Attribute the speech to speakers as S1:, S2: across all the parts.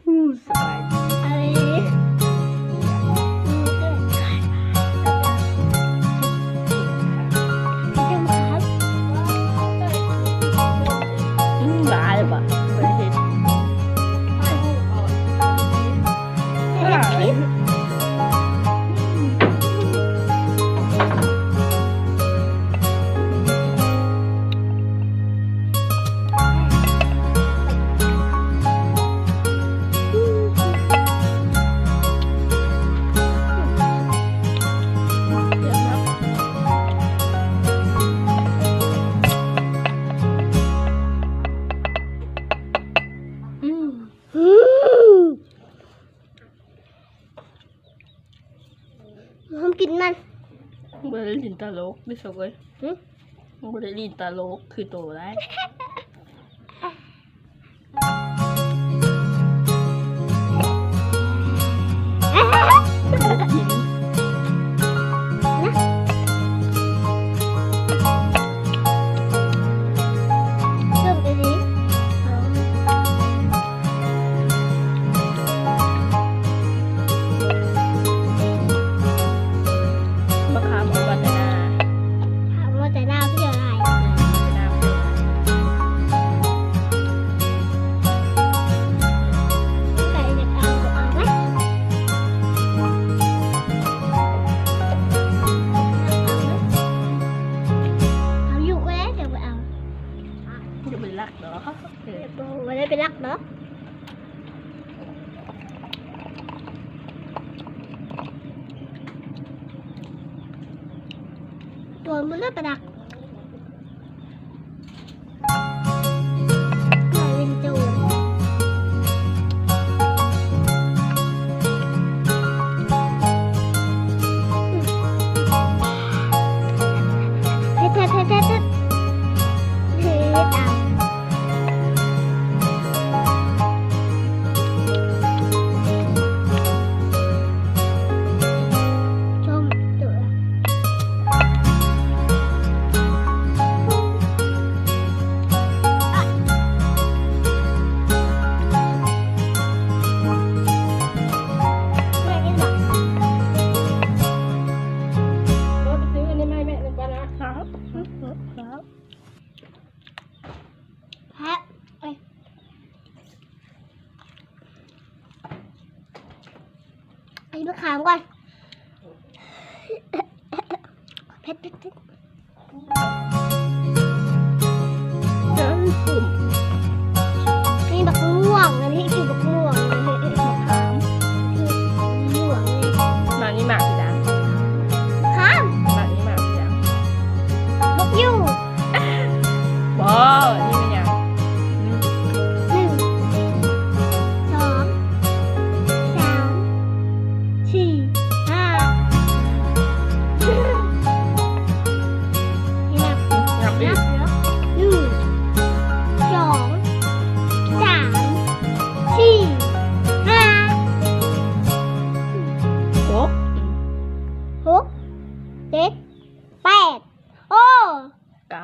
S1: สบายดีหลายป่ะไม่เห็น
S2: ผมกินมัน
S1: ไม่ได้ลินตาโลกไม่สวยไม่ได้ลินตาโลกคือโตได้
S2: ไม่ได้ไปรักเนาะตัวมันน่าไปรักเป็นโจรเฮ้ยตามไอ้มะขามก่อนเผ็ดนี่บักม่วงอันนี้คือบักม่วงมะขามคือม่วงเลย
S1: มานี่หมากพี่ดัง
S2: ขาม
S1: มานี่หมากพี่ดัง
S2: บักยู
S1: บอนี่เป็นยัง
S2: 1 2 3 4 5
S1: นับอีก
S2: 7 8โอ้
S1: 9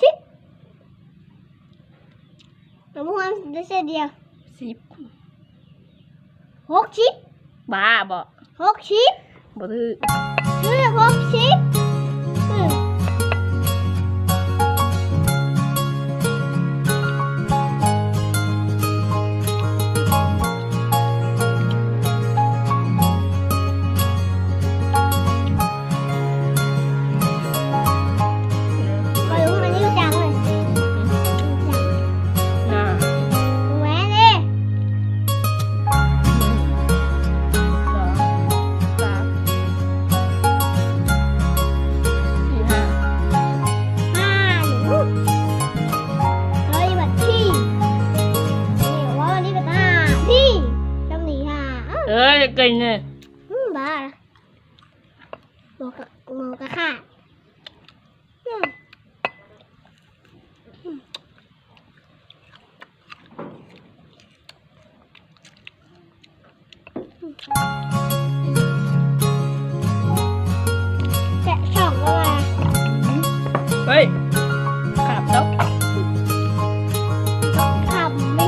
S2: 10น้ำมันได้เสียเดียว
S1: 10
S2: 60
S1: บ้าบ่
S2: 60
S1: บ่ถือ
S2: 60
S1: เก่งเนี่ย
S2: บ้าโมกะค่ะแกะช่องก็มา
S1: เฮ้ยขับแล้ว
S2: ขับไม่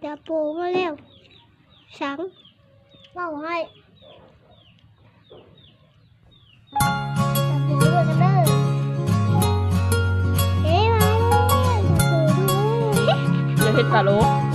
S2: ตาโปมาแล้วสังเล่าให้ตาโปด้วยกันเด้อเอ๊ะมาเลยตาโปด้วย
S1: อย่าเฮ็ดตลก